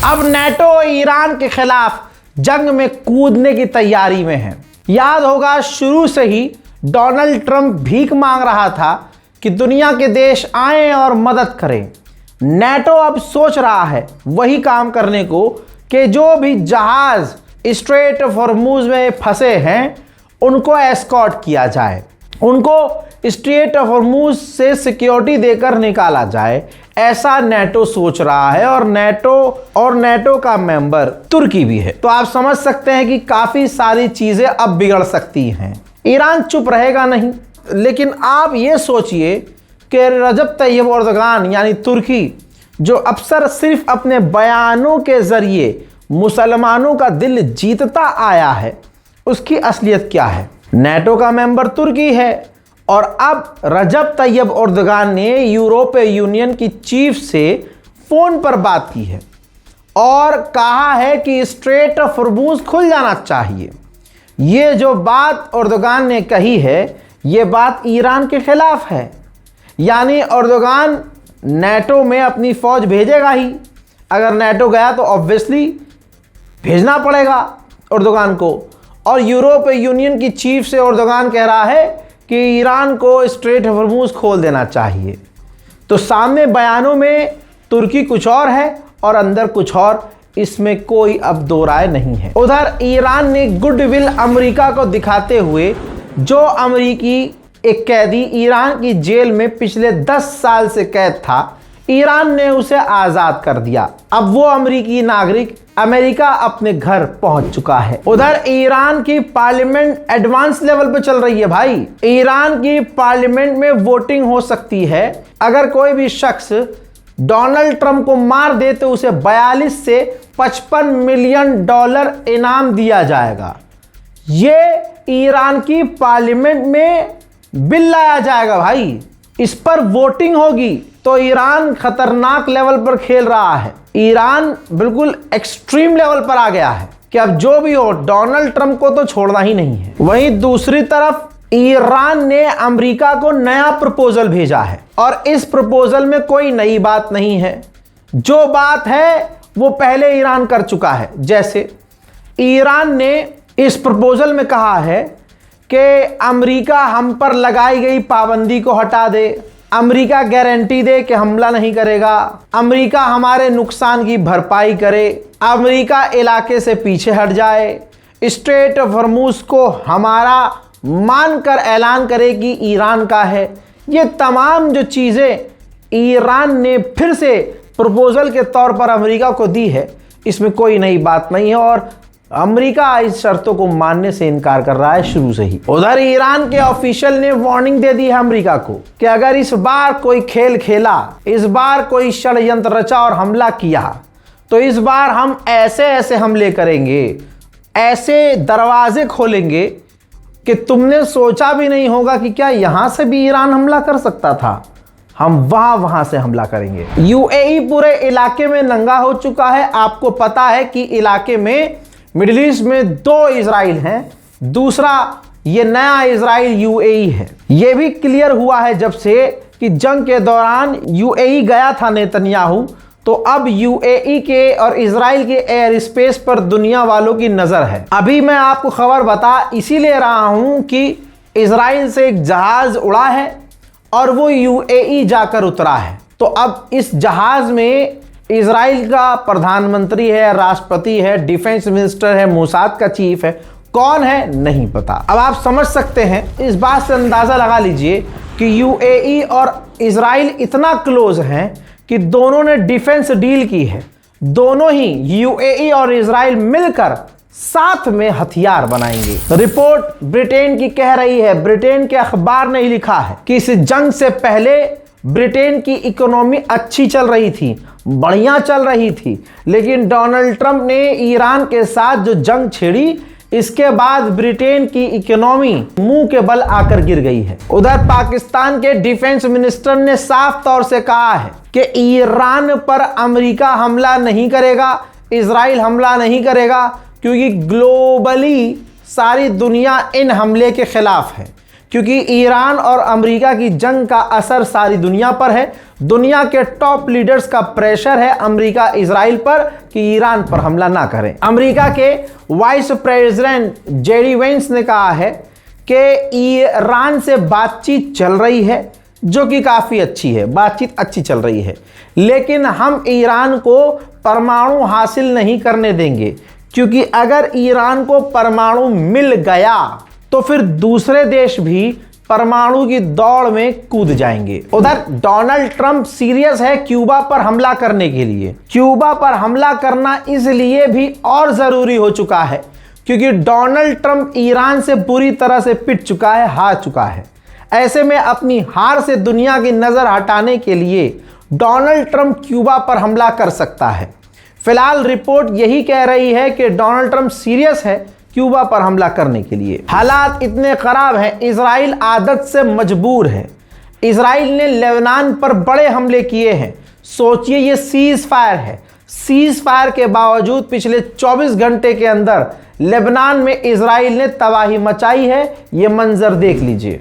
अब NATO Iran के खिलाफ जंग में कूदने की तैयारी में है। याद होगा शुरू से ही डोनाल्ड ट्रंप भीख मांग रहा था कि दुनिया के देश आएं और मदद करें। नेटो अब सोच रहा है वही काम करने को कि जो भी जहाज स्ट्रेट ऑफ हॉर्मुज में फंसे हैं उनको एस्कॉर्ट किया जाए, उनको स्ट्रेट ऑफ हॉर्मुज से सिक्योरिटी देकर निकाला जाए। ऐसा नेटो सोच रहा है और नेटो का मेंबर तुर्की भी है। तो आप समझ सकते हैं कि काफी सारी चीजें अब बिगड़ सकती हैं। ईरान चुप रहेगा नहीं, लेकिन आप ये सोचिए कि रजब तैयब एर्दोगान यानी तुर्की, जो अक्सर सिर्फ अपने बयानों के जरिए मुसलमानों का दिल जीतता आया है, उसकी असलियत क्या है। नेटो का मेंबर तुर्की है और अब रजब तैयब एर्दोगान ने यूरोपीय यूनियन की चीफ से फोन पर बात की है और कहा है कि स्ट्रेट ऑफ हॉर्मुज खुल जाना चाहिए। ये जो बात एर्दोगान ने कही है, ये बात ईरान के खिलाफ है। यानी एर्दोगान नेटो में अपनी फौज भेजेगा ही। अगर नेटो गया तो ऑब्वियसली भेजना पड़ेगा एर्दोगान को। और यूरोपीय यूनियन की चीफ से एर्दोगान कह रहा है कि ईरान को स्ट्रेट ऑफ हॉर्मुज खोल देना चाहिए। तो सामने बयानों में तुर्की कुछ और है और अंदर कुछ और, इसमें कोई अब दो राय नहीं है। उधर ईरान ने गुडविल अमेरिका को दिखाते हुए, जो अमेरिकी एक कैदी ईरान की जेल में पिछले 10 साल से कैद था, ईरान ने उसे आजाद कर दिया। अब वो अमेरिकी नागरिक अमेरिका अपने घर पहुंच चुका है। उधर ईरान की पार्लियामेंट एडवांस लेवल पे चल रही है भाई। ईरान की पार्लियामेंट में वोटिंग हो सकती है। अगर कोई भी शख्स डोनाल्ड ट्रंप को मार दे तो उसे 42 से 55 मिलियन डॉलर इनाम दिया जाएगा। ये ईरान की पार्लियामेंट में बिल लाया जाएगा भाई, इस पर वोटिंग होगी। तो ईरान खतरनाक लेवल पर खेल रहा है। ईरान बिल्कुल एक्सट्रीम लेवल पर आ गया है कि अब जो भी हो डोनाल्ड ट्रंप को तो छोड़ना ही नहीं है। वहीं दूसरी तरफ ईरान ने अमेरिका को नया प्रपोजल भेजा है और इस प्रपोजल में कोई नई बात नहीं है। जो बात है वो पहले ईरान कर चुका है। जैसे ईरान ने इस प्रपोजल में कहा है कि अमेरिका हम पर लगाई गई पाबंदी को हटा दे, अमेरिका गारंटी दे कि हमला नहीं करेगा, अमेरिका हमारे नुकसान की भरपाई करे, अमेरिका इलाके से पीछे हट जाए, स्ट्रेट ऑफ हॉर्मुज को हमारा मानकर ऐलान करे कि ईरान का है। ये तमाम जो चीज़ें ईरान ने फिर से प्रपोजल के तौर पर अमेरिका को दी है, इसमें कोई नई बात नहीं है और अमेरिका इस शर्तों को मानने से इनकार कर रहा है शुरू से ही। उधर ईरान के ऑफिशियल ने वार्निंग दे दी है अमेरिका को कि अगर इस बार कोई खेल खेला, इस बार कोई षड्यंत्र रचा और हमला किया, तो इस बार हम ऐसे ऐसे हमले करेंगे, ऐसे दरवाजे खोलेंगे कि तुमने सोचा भी नहीं होगा कि क्या यहां से भी ईरान हमला कर सकता था। हम वहां से हमला करेंगे। यूएई पूरे इलाके में नंगा हो चुका है। आपको पता है कि इलाके में मिडिल ईस्ट में 2 इजराइल हैं, दूसरा ये नया इजराइल यूएई है। ये भी क्लियर हुआ है जब से कि जंग के दौरान यूएई गया था नेतन्याहू, तो अब यूएई के और इजराइल के एयर स्पेस पर दुनिया वालों की नजर है। अभी मैं आपको खबर बता इसीलिए रहा हूं कि इजराइल से एक जहाज उड़ा है और वो यूएई जाकर उतरा है। तो अब इस जहाज में इजराइल का प्रधानमंत्री है, राष्ट्रपति है, डिफेंस मिनिस्टर है, मोसाद का चीफ है, कौन है नहीं पता। अब आप समझ सकते हैं, इस बात से अंदाजा लगा लीजिए कि यूएई और इजराइल इतना क्लोज हैं कि दोनों ने डिफेंस डील की है। दोनों ही यूएई और इजराइल मिलकर साथ में हथियार बनाएंगे। रिपोर्ट ब्रिटेन की कह रही है, ब्रिटेन के अखबार ने लिखा है कि इस जंग से पहले ब्रिटेन की इकोनॉमी अच्छी चल रही थी, बढ़िया चल रही थी, लेकिन डोनाल्ड ट्रंप ने ईरान के साथ जो जंग छेड़ी, इसके बाद ब्रिटेन की इकोनॉमी मुंह के बल आकर गिर गई है। उधर पाकिस्तान के डिफेंस मिनिस्टर ने साफ तौर से कहा है कि ईरान पर अमेरिका हमला नहीं करेगा, इजराइल हमला नहीं करेगा, क्योंकि ग्लोबली सारी दुनिया इन हमले के खिलाफ है। क्योंकि ईरान और अमेरिका की जंग का असर सारी दुनिया पर है। दुनिया के टॉप लीडर्स का प्रेशर है अमेरिका इजराइल पर कि ईरान पर हमला ना करें। अमेरिका के वाइस प्रेसिडेंट जेडी वेंस ने कहा है कि ईरान से बातचीत चल रही है, जो कि काफ़ी अच्छी है, बातचीत अच्छी चल रही है, लेकिन हम ईरान को परमाणु हासिल नहीं करने देंगे, क्योंकि अगर ईरान को परमाणु मिल गया तो फिर दूसरे देश भी परमाणु की दौड़ में कूद जाएंगे। उधर डोनाल्ड ट्रंप सीरियस है क्यूबा पर हमला करने के लिए। क्यूबा पर हमला करना इसलिए भी और ज़रूरी हो चुका है क्योंकि डोनाल्ड ट्रंप ईरान से बुरी तरह से पिट चुका है, हार चुका है। ऐसे में अपनी हार से दुनिया की नज़र हटाने के लिए डोनाल्ड ट्रंप क्यूबा पर हमला कर सकता है। फिलहाल रिपोर्ट यही कह रही है कि डोनाल्ड ट्रंप सीरियस है क्यूबा पर हमला करने के लिए। हालात इतने खराब हैं, इजराइल आदत से मजबूर है। इजराइल ने लेबनान पर बड़े हमले किए हैं। सोचिए, ये सीज फायर है। सीज फायर के बावजूद पिछले 24 घंटे के अंदर लेबनान में इजराइल ने तबाही मचाई है। ये मंजर देख लीजिए।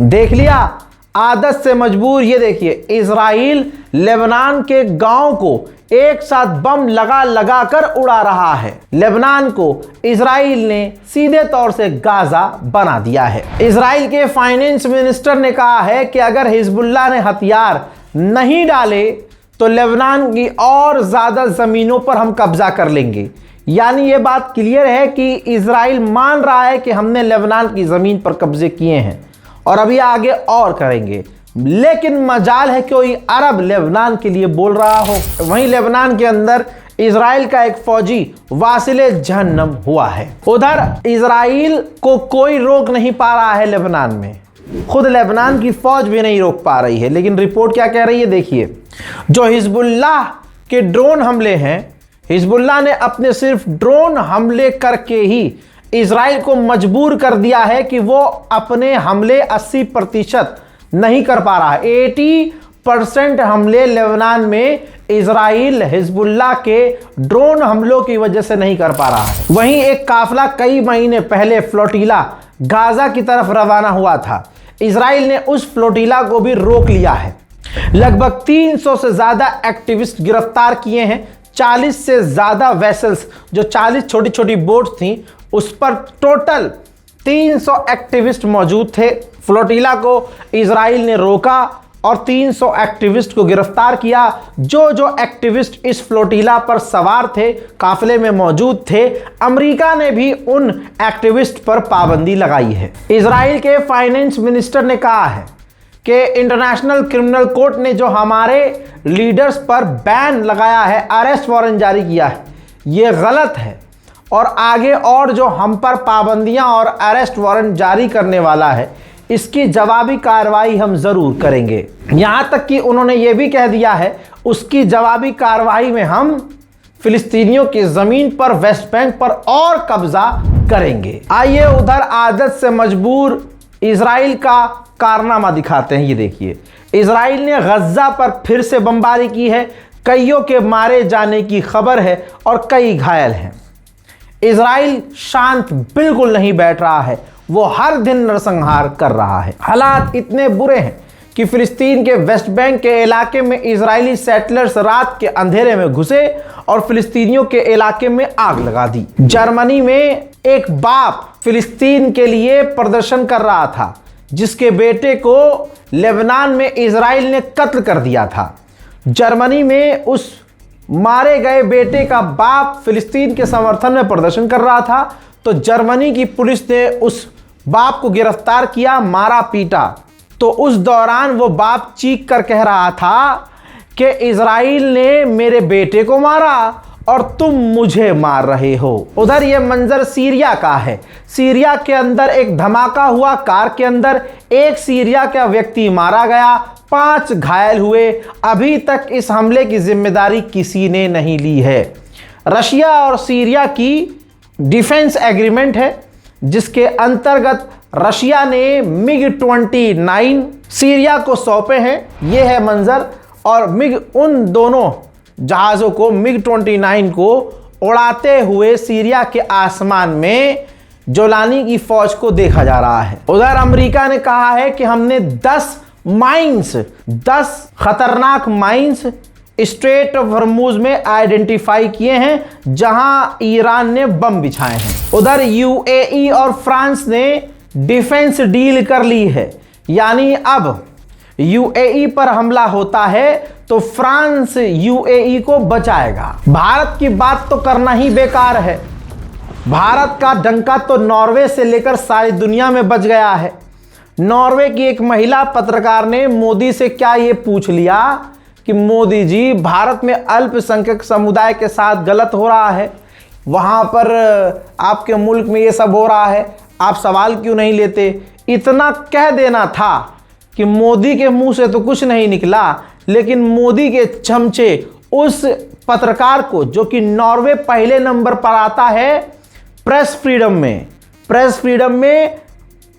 देख लिया, आदत से मजबूर। ये देखिए, इजराइल लेबनान के गांव को एक साथ बम लगा लगा कर उड़ा रहा है। लेबनान को इजराइल ने सीधे तौर से गाजा बना दिया है। इजराइल के फाइनेंस मिनिस्टर ने कहा है कि अगर हिजबुल्लाह ने हथियार नहीं डाले तो लेबनान की और ज़्यादा ज़मीनों पर हम कब्जा कर लेंगे। यानी ये बात क्लियर है कि इजराइल मान रहा है कि हमने लेबनान की ज़मीन पर कब्जे किए हैं और अभी आगे और करेंगे। लेकिन मजाल है कोई अरब लेबनान के लिए बोल रहा हो। वहीं लेबनान के अंदर इजराइल का एक फौजी वासिले जहन्नम हुआ है। उधर इजराइल को कोई रोक नहीं पा रहा है लेबनान में, खुद लेबनान की फौज भी नहीं रोक पा रही है। लेकिन रिपोर्ट क्या कह रही है, देखिए, जो हिजबुल्लाह के ड्रोन हमले हैं, हिजबुल्लाह ने अपने सिर्फ ड्रोन हमले करके ही इजराइल को मजबूर कर दिया है कि वो अपने हमले 80% नहीं कर पा रहा है। 80% हमले लेबनान में इजराइल हिजबुल्लाह के ड्रोन हमलों की वजह से नहीं कर पा रहा है। वहीं एक काफिला कई महीने पहले फ्लोटिला गाजा की तरफ रवाना हुआ था। इजराइल ने उस फ्लोटिला को भी रोक लिया है। लगभग 300 से ज़्यादा एक्टिविस्ट गिरफ्तार किए हैं। 40 से ज़्यादा वेसल्स, जो 40 छोटी छोटी बोट्स थीं, उस पर टोटल 300 एक्टिविस्ट मौजूद थे। फ्लोटिला को इजराइल ने रोका और 300 एक्टिविस्ट को गिरफ्तार किया। जो एक्टिविस्ट इस फ्लोटिला पर सवार थे, काफिले में मौजूद थे, अमेरिका ने भी उन एक्टिविस्ट पर पाबंदी लगाई है। इजराइल के फाइनेंस मिनिस्टर ने कहा है कि इंटरनेशनल क्रिमिनल कोर्ट ने जो हमारे लीडर्स पर बैन लगाया है, अरेस्ट वारंट जारी किया है, ये गलत है और आगे और जो हम पर पाबंदियां और अरेस्ट वारंट जारी करने वाला है, इसकी जवाबी कार्रवाई हम ज़रूर करेंगे। यहाँ तक कि उन्होंने ये भी कह दिया है, उसकी जवाबी कार्रवाई में हम फिलिस्तीनियों की ज़मीन पर, वेस्ट बैंक पर और कब्जा करेंगे। आइए उधर आदत से मजबूर इजराइल का कारनामा दिखाते हैं। ये देखिए, इजराइल ने गज्जा पर फिर से बमबारी की है। कईयों के मारे जाने की खबर है और कई घायल हैं। इजराइल शांत बिल्कुल नहीं बैठ रहा है, वो हर दिन नरसंहार कर रहा है। हालात इतने बुरे हैं कि फिलिस्तीन के वेस्ट बैंक के इलाके में इजरायली सेटलर्स रात के अंधेरे में घुसे और फिलिस्तीनियों के इलाके में आग लगा दी। जर्मनी में एक बाप फिलिस्तीन के लिए प्रदर्शन कर रहा था। जिसके बेटे को लेबनान में इजराइल ने कत्ल कर दिया था। जर्मनी में उस मारे गए बेटे का बाप फिलिस्तीन के समर्थन में प्रदर्शन कर रहा था, तो जर्मनी की पुलिस ने उस बाप को गिरफ्तार किया, मारा पीटा। तो उस दौरान वो बाप चीख कर कह रहा था कि इजराइल ने मेरे बेटे को मारा और तुम मुझे मार रहे हो। उधर ये मंजर सीरिया का है। सीरिया के अंदर एक धमाका हुआ, कार के अंदर एक सीरिया का व्यक्ति मारा गया, 5 घायल हुए। अभी तक इस हमले की जिम्मेदारी किसी ने नहीं ली है। रशिया और सीरिया की डिफेंस एग्रीमेंट है, जिसके अंतर्गत रशिया ने MiG-29 सीरिया को सौंपे हैं। यह है मंजर, और उन दोनों जहाज़ों को MiG-29 को उड़ाते हुए सीरिया के आसमान में जोलानी की फौज को देखा जा रहा है। उधर अमेरिका ने कहा है कि हमने 10 खतरनाक माइंस स्ट्रेट ऑफ हॉर्मुज में आइडेंटिफाई किए हैं, जहां ईरान ने बम बिछाए हैं। उधर यूएई और फ्रांस ने डिफेंस डील कर ली है, यानी अब यूएई पर हमला होता है तो फ्रांस यूएई को बचाएगा। भारत की बात तो करना ही बेकार है। भारत का डंका तो नॉर्वे से लेकर सारी दुनिया में बज गया है। नॉर्वे की एक महिला पत्रकार ने मोदी से क्या ये पूछ लिया कि मोदी जी, भारत में अल्पसंख्यक समुदाय के साथ गलत हो रहा है, वहाँ पर आपके मुल्क में ये सब हो रहा है, आप सवाल क्यों नहीं लेते। इतना कह देना था कि मोदी के मुंह से तो कुछ नहीं निकला, लेकिन मोदी के चमचे उस पत्रकार को, जो कि नॉर्वे पहले नंबर पर आता है प्रेस फ्रीडम में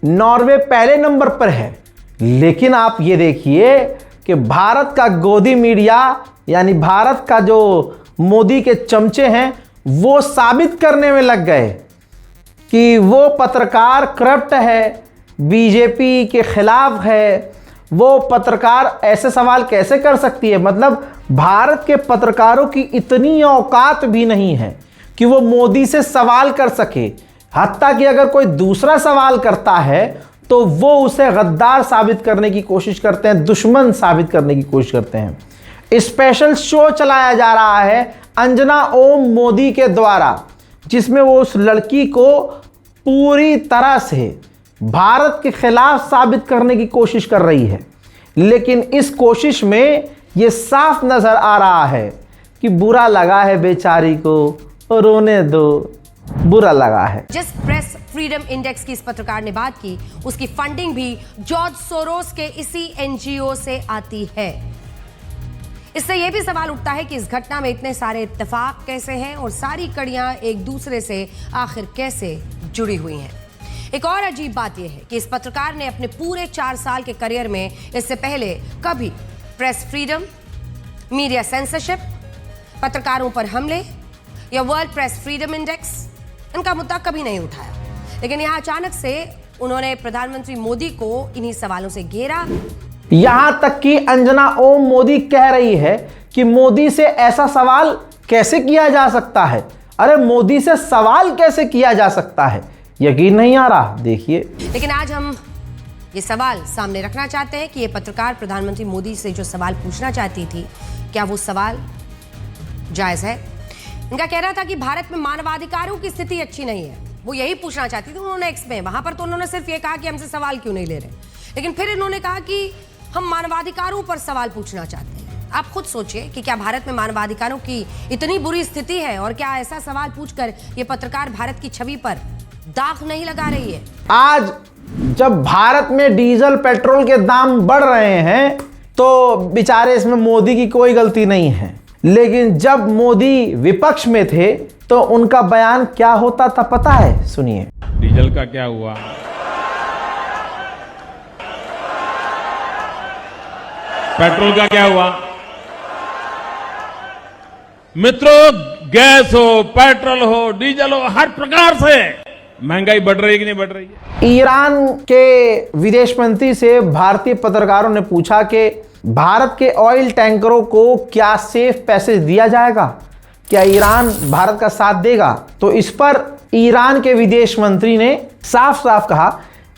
नॉर्वे पहले नंबर पर है। लेकिन आप ये देखिए कि भारत का गोदी मीडिया, यानी भारत का जो मोदी के चमचे हैं, वो साबित करने में लग गए कि वो पत्रकार करप्ट है, बीजेपी के खिलाफ है। वो पत्रकार ऐसे सवाल कैसे कर सकती है? मतलब भारत के पत्रकारों की इतनी औकात भी नहीं है कि वो मोदी से सवाल कर सके। हत्ता कि अगर कोई दूसरा सवाल करता है तो वो उसे गद्दार साबित करने की कोशिश करते हैं, दुश्मन साबित करने की कोशिश करते हैं। स्पेशल शो चलाया जा रहा है अंजना ओम मोदी के द्वारा, जिसमें वो उस लड़की को पूरी तरह से भारत के खिलाफ साबित करने की कोशिश कर रही है। लेकिन इस कोशिश में ये साफ नजर आ रहा है कि बुरा लगा है बेचारी को, और रोने दो, बुरा लगा है। जिस प्रेस फ्रीडम इंडेक्स की इस पत्रकार ने बात की, उसकी फंडिंग भी जॉर्ज सोरोस के इसी एनजीओ से आती है। इससे यह भी सवाल उठता है कि इस घटना में इतने सारे इत्तेफाक कैसे हैं और सारी कड़ियां एक दूसरे से आखिर कैसे जुड़ी हुई हैं। एक और अजीब बात यह है कि इस पत्रकार ने अपने पूरे 4 साल के करियर में इससे पहले कभी प्रेस फ्रीडम, मीडिया सेंसरशिप, पत्रकारों पर हमले या वर्ल्ड प्रेस फ्रीडम इंडेक्स, इनका मुद्दा कभी नहीं उठाया। लेकिन यहां अचानक से उन्होंने प्रधानमंत्री मोदी को इन्हीं सवालों से घेरा। यहां तक कि अंजना ओम मोदी कह रही है कि मोदी से ऐसा सवाल कैसे किया जा सकता है। अरे मोदी से सवाल कैसे किया जा सकता है, यकीन नहीं आ रहा। देखिए, लेकिन आज हम ये सवाल सामने रखना चाहते हैं कि ये पत्रकार प्रधानमंत्री मोदी से जो सवाल पूछना चाहती थी, क्या वो सवाल जायज है? इनका कहना था कि भारत में मानवाधिकारों की स्थिति अच्छी नहीं है, वो यही पूछना चाहती थी। उन्होंने एक्स में, वहां पर तो उन्होंने सिर्फ ये कहा कि हमसे सवाल क्यों नहीं ले रहे, लेकिन फिर इन्होंने कहा कि हम मानवाधिकारों पर सवाल पूछना चाहते हैं। आप खुद सोचिए कि क्या भारत में मानवाधिकारों की इतनी बुरी स्थिति है, और क्या ऐसा सवाल पूछकर ये पत्रकार भारत की छवि पर दाग नहीं लगा रही है? आज जब भारत में डीजल पेट्रोल के दाम बढ़ रहे हैं तो बेचारे इसमें मोदी की कोई गलती नहीं है। लेकिन जब मोदी विपक्ष में थे तो उनका बयान क्या होता था पता है? सुनिए। डीजल का क्या हुआ? पेट्रोल का क्या हुआ? मित्रों, गैस हो, पेट्रोल हो, डीजल हो, हर प्रकार से महंगाई बढ़ रही है कि नहीं बढ़ रही है? ईरान के विदेश मंत्री से भारतीय पत्रकारों ने पूछा कि भारत के ऑयल टैंकरों को क्या सेफ पैसेज दिया जाएगा, क्या ईरान भारत का साथ देगा? तो इस पर ईरान के विदेश मंत्री ने साफ साफ कहा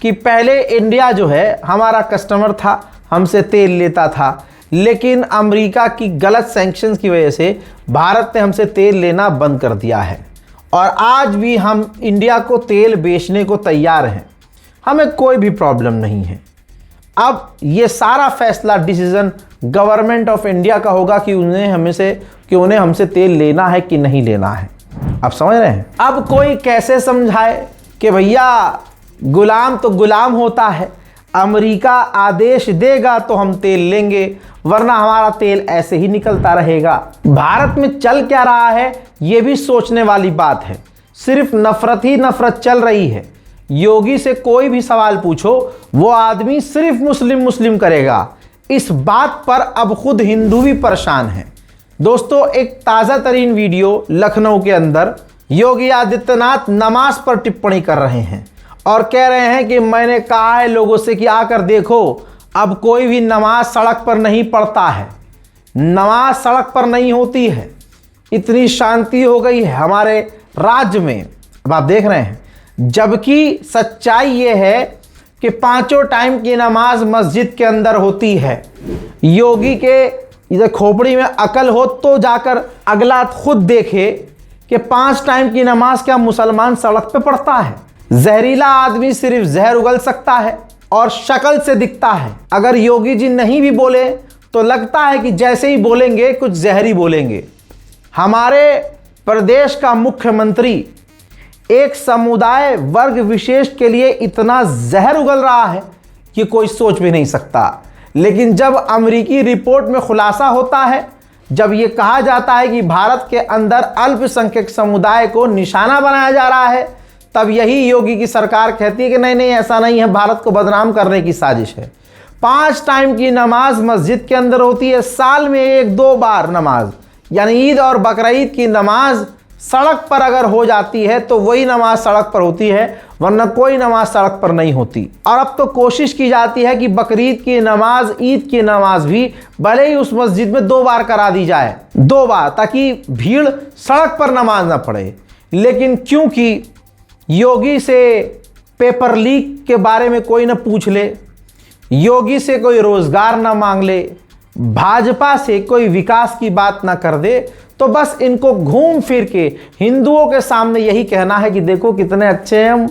कि पहले इंडिया जो है हमारा कस्टमर था, हमसे तेल लेता था, लेकिन अमेरिका की गलत सैंक्शंस की वजह से भारत ने हमसे तेल लेना बंद कर दिया है और आज भी हम इंडिया को तेल बेचने को तैयार हैं, हमें कोई भी प्रॉब्लम नहीं है। अब ये सारा फैसला डिसीजन गवर्नमेंट ऑफ इंडिया का होगा कि उन्हें हमसे तेल लेना है कि नहीं लेना है। आप समझ रहे हैं? अब कोई कैसे समझाए कि भैया गुलाम तो गुलाम होता है, अमेरिका आदेश देगा तो हम तेल लेंगे, वरना हमारा तेल ऐसे ही निकलता रहेगा। भारत में चल क्या रहा है ये भी सोचने वाली बात है। सिर्फ नफरत ही नफरत चल रही है। योगी से कोई भी सवाल पूछो, वो आदमी सिर्फ मुस्लिम मुस्लिम करेगा। इस बात पर अब खुद हिंदू भी परेशान है। दोस्तों, एक ताज़ा तरीन वीडियो लखनऊ के अंदर योगी आदित्यनाथ नमाज पर टिप्पणी कर रहे हैं और कह रहे हैं कि मैंने कहा है लोगों से कि आकर देखो, अब कोई भी नमाज सड़क पर नहीं पढ़ता है, नमाज सड़क पर नहीं होती है। इतनी शांति हो गई है हमारे राज्य में। अब आप देख रहे हैं, जबकि सच्चाई ये है कि 5 टाइम की नमाज मस्जिद के अंदर होती है। योगी के इधर खोपड़ी में अकल हो तो जाकर अगला खुद देखे कि 5 टाइम की नमाज क्या मुसलमान सड़क पे पढ़ता है। जहरीला आदमी सिर्फ जहर उगल सकता है और शक्ल से दिखता है। अगर योगी जी नहीं भी बोले तो लगता है कि जैसे ही बोलेंगे कुछ जहरी बोलेंगे। हमारे प्रदेश का मुख्यमंत्री एक समुदाय वर्ग विशेष के लिए इतना जहर उगल रहा है कि कोई सोच भी नहीं सकता। लेकिन जब अमेरिकी रिपोर्ट में खुलासा होता है, जब ये कहा जाता है कि भारत के अंदर अल्पसंख्यक समुदाय को निशाना बनाया जा रहा है, तब यही योगी की सरकार कहती है कि नहीं नहीं ऐसा नहीं है, भारत को बदनाम करने की साजिश है। 5 टाइम की नमाज मस्जिद के अंदर होती है, साल में 1-2 बार नमाज, यानी ईद और बकरीद की नमाज सड़क पर अगर हो जाती है तो वही नमाज सड़क पर होती है, वरना कोई नमाज सड़क पर नहीं होती। और अब तो कोशिश की जाती है कि बकरीद की नमाज, ईद की नमाज भी भले ही उस मस्जिद में 2 बार करा दी जाए, 2 बार, ताकि भीड़ सड़क पर नमाज ना पढ़े। लेकिन क्योंकि योगी से पेपर लीक के बारे में कोई ना पूछ ले, योगी से कोई रोजगार ना मांग ले, भाजपा से कोई विकास की बात ना कर दे, तो बस इनको घूम फिर के हिंदुओं के सामने यही कहना है कि देखो कितने अच्छे हैं हम,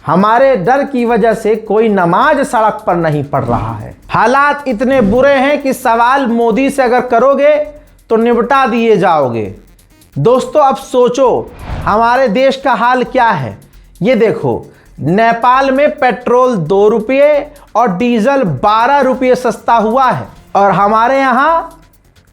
हमारे डर की वजह से कोई नमाज सड़क पर नहीं पढ़ रहा है। हालात इतने बुरे हैं कि सवाल मोदी से अगर करोगे तो निपटा दिए जाओगे। दोस्तों, अब सोचो हमारे देश का हाल क्या है। ये देखो, नेपाल में पेट्रोल 2 रुपये और डीजल 12 रुपये सस्ता हुआ है और हमारे यहाँ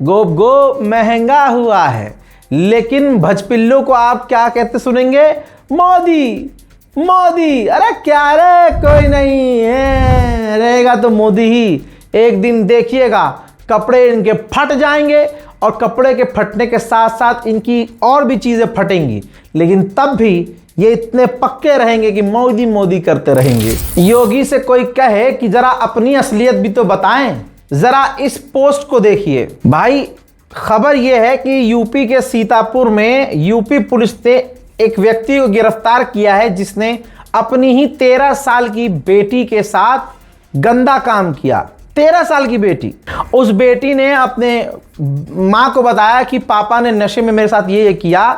गोप महंगा हुआ है। लेकिन भजपिल्लों को आप क्या कहते सुनेंगे? मोदी मोदी। अरे क्या रे, कोई नहीं है, रहेगा तो मोदी ही। एक दिन देखिएगा कपड़े इनके फट जाएंगे और कपड़े के फटने के साथ साथ इनकी और भी चीज़ें फटेंगी, लेकिन तब भी ये इतने पक्के रहेंगे कि मोदी मोदी करते रहेंगे। योगी से कोई कहे कि जरा अपनी असलियत भी तो बताएं। जरा इस पोस्ट को देखिए भाई। खबर यह है कि यूपी के सीतापुर में यूपी पुलिस ने एक व्यक्ति को गिरफ्तार किया है जिसने अपनी ही 13 साल की बेटी के साथ गंदा काम किया। 13 साल की बेटी। उस बेटी ने अपने माँ को बताया कि पापा ने नशे में मेरे साथ ये किया,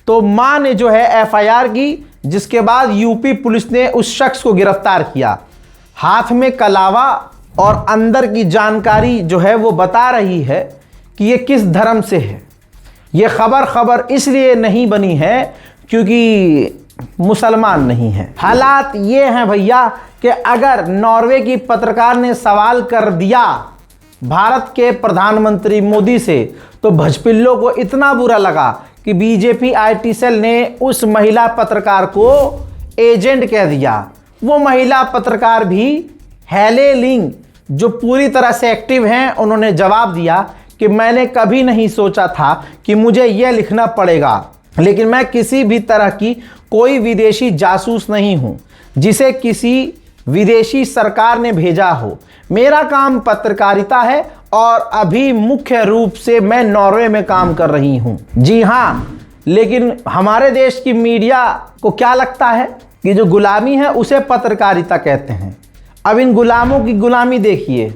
तो माँ ने जो है FIR की, जिसके बाद यूपी पुलिस ने उस शख्स को गिरफ्तार किया। हाथ में कलावा और अंदर की जानकारी जो है वो बता रही है कि ये किस धर्म से है। ये खबर इसलिए नहीं बनी है क्योंकि मुसलमान नहीं है। हालात ये हैं भैया कि अगर नॉर्वे की पत्रकार ने सवाल कर दिया भारत के प्रधानमंत्री मोदी से, तो भजपिल्लों को इतना बुरा लगा कि बीजेपी IT सेल ने उस महिला पत्रकार को एजेंट कह दिया। वो महिला पत्रकार भी हेले लिंग, जो पूरी तरह से एक्टिव हैं, उन्होंने जवाब दिया कि मैंने कभी नहीं सोचा था कि मुझे यह लिखना पड़ेगा, लेकिन मैं किसी भी तरह की कोई विदेशी जासूस नहीं हूं जिसे किसी विदेशी सरकार ने भेजा हो। मेरा काम पत्रकारिता है और अभी मुख्य रूप से मैं नॉर्वे में काम कर रही हूं। जी हां, लेकिन हमारे देश की मीडिया को क्या लगता है? कि जो गुलामी है उसे पत्रकारिता कहते हैं। अब इन गुलामों की गुलामी देखिए,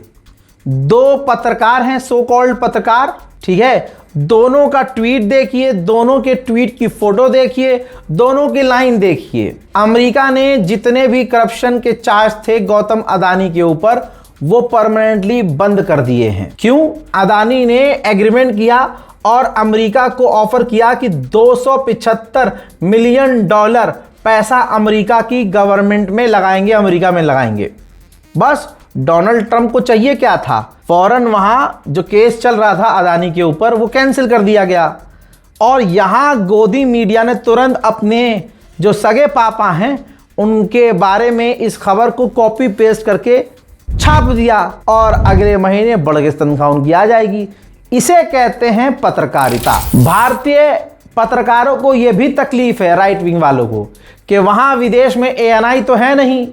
दो पत्रकार हैं, सो कॉल्ड पत्रकार, ठीक है, दोनों का ट्वीट देखिए, दोनों के ट्वीट की फोटो देखिए, दोनों की लाइन देखिए। अमेरिका ने जितने भी करप्शन के चार्ज थे गौतम अदानी के ऊपर वो परमानेंटली बंद कर दिए हैं। क्यों? अदानी ने एग्रीमेंट किया और अमेरिका को ऑफर किया कि 275 मिलियन डॉलर पैसा अमेरिका की गवर्नमेंट में लगाएंगे, अमेरिका में लगाएंगे। बस डोनाल्ड ट्रंप को चाहिए क्या था, फौरन वहां जो केस चल रहा था अदानी के ऊपर वो कैंसिल कर दिया गया। और यहां गोदी मीडिया ने तुरंत अपने जो सगे पापा हैं उनके बारे में इस खबर को कॉपी पेस्ट करके छाप दिया और अगले महीने बड़े तनख्वाह उनकी आ जाएगी। इसे कहते हैं पत्रकारिता। भारतीय पत्रकारों को यह भी तकलीफ है, राइट विंग वालों को, कि वहां विदेश में ANI तो है नहीं,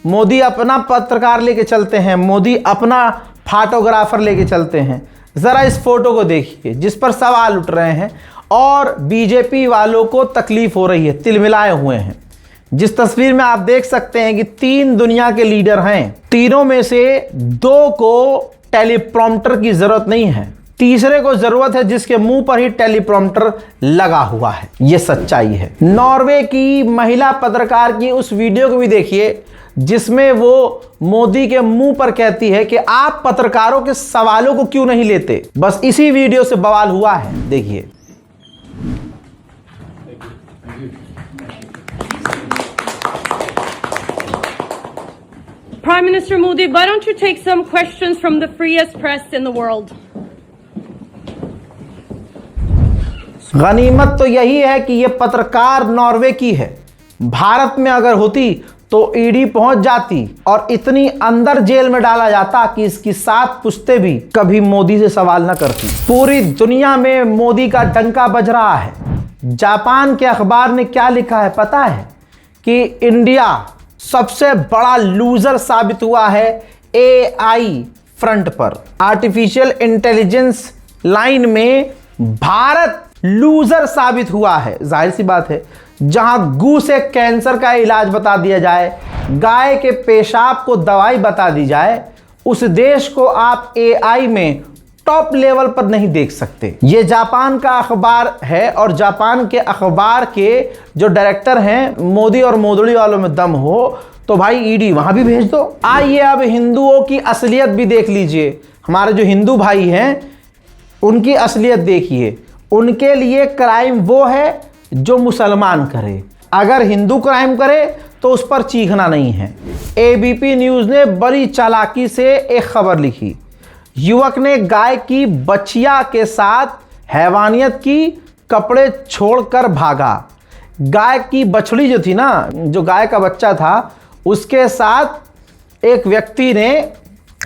मोदी अपना पत्रकार लेके चलते हैं, मोदी अपना फोटोग्राफर लेके चलते हैं। जरा इस फोटो को देखिए जिस पर सवाल उठ रहे हैं और बीजेपी वालों को तकलीफ हो रही है, तिलमिलाए हुए हैं। जिस तस्वीर में आप देख सकते हैं कि 3 दुनिया के लीडर हैं, तीनों में से 2 को टेलीप्रॉम्प्टर की जरूरत नहीं है, तीसरे को जरूरत है जिसके मुंह पर ही टेलीप्रॉम्प्टर लगा हुआ है। यह सच्चाई है। नॉर्वे की महिला पत्रकार की उस वीडियो को भी देखिए जिसमें वो मोदी के मुंह पर कहती है कि आप पत्रकारों के सवालों को क्यों नहीं लेते। बस इसी वीडियो से बवाल हुआ है, देखिए। Prime Minister Modi, why don't you take some questions from the freest press in the world? गनीमत तो यही है कि ये पत्रकार नॉर्वे की है। भारत में अगर होती तो ईडी पहुंच जाती और इतनी अंदर जेल में डाला जाता कि इसकी 7 पुश्तें भी कभी मोदी से सवाल न करती। पूरी दुनिया में मोदी का डंका बज रहा है। जापान के अखबार ने क्या लिखा है पता है? कि इंडिया सबसे बड़ा लूजर साबित हुआ है AI फ्रंट पर। आर्टिफिशियल इंटेलिजेंस लाइन में भारत लूजर साबित हुआ है। जाहिर सी बात है, जहां गू से कैंसर का इलाज बता दिया जाए, गाय के पेशाब को दवाई बता दी जाए, उस देश को आप AI में टॉप लेवल पर नहीं देख सकते। यह जापान का अखबार है और जापान के अखबार के जो डायरेक्टर हैं, मोदी और मोदड़ी वालों में दम हो तो भाई ईडी वहां भी भेज दो। आइए अब हिंदुओं की असलियत भी देख लीजिए। हमारे जो हिंदू भाई हैं उनकी असलियत देखिए। उनके लिए क्राइम वो है जो मुसलमान करे। अगर हिंदू क्राइम करे तो उस पर चीखना नहीं है। ABP न्यूज़ ने बड़ी चालाकी से एक खबर लिखी। युवक ने गाय की बछिया के साथ हैवानियत की, कपड़े छोड़कर भागा। गाय की बछड़ी जो थी ना, जो गाय का बच्चा था, उसके साथ एक व्यक्ति ने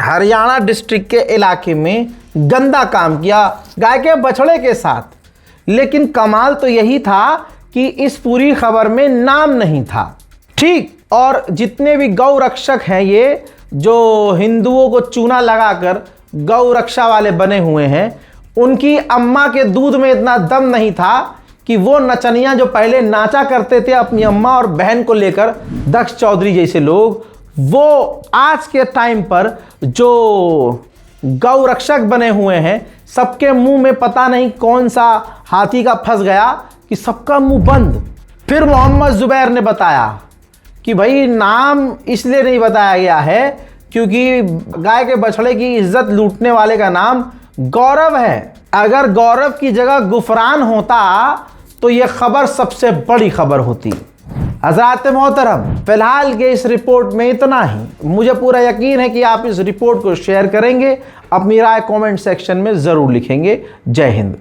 हरियाणा डिस्ट्रिक्ट के इलाके में गंदा काम किया गाय के बछड़े के साथ। लेकिन कमाल तो यही था कि इस पूरी खबर में नाम नहीं था। ठीक, और जितने भी गौ रक्षक हैं, ये जो हिंदुओं को चूना लगाकर गौ रक्षा वाले बने हुए हैं, उनकी अम्मा के दूध में इतना दम नहीं था कि वो नचनिया जो पहले नाचा करते थे अपनी अम्मा और बहन को लेकर, दक्ष चौधरी जैसे लोग, वो आज के टाइम पर जो गौ रक्षक बने हुए हैं, सबके मुंह में पता नहीं कौन सा हाथी का फंस गया कि सबका मुंह बंद। फिर मोहम्मद जुबैर ने बताया कि भाई नाम इसलिए नहीं बताया गया है क्योंकि गाय के बछड़े की इज्जत लूटने वाले का नाम गौरव है। अगर गौरव की जगह गुफरान होता तो यह खबर सबसे बड़ी खबर होती। हज़रात मोहतरम, फिलहाल के इस रिपोर्ट में इतना ही। मुझे पूरा यकीन है कि आप इस रिपोर्ट को शेयर करेंगे, अपनी राय कमेंट सेक्शन में ज़रूर लिखेंगे। जय हिंद।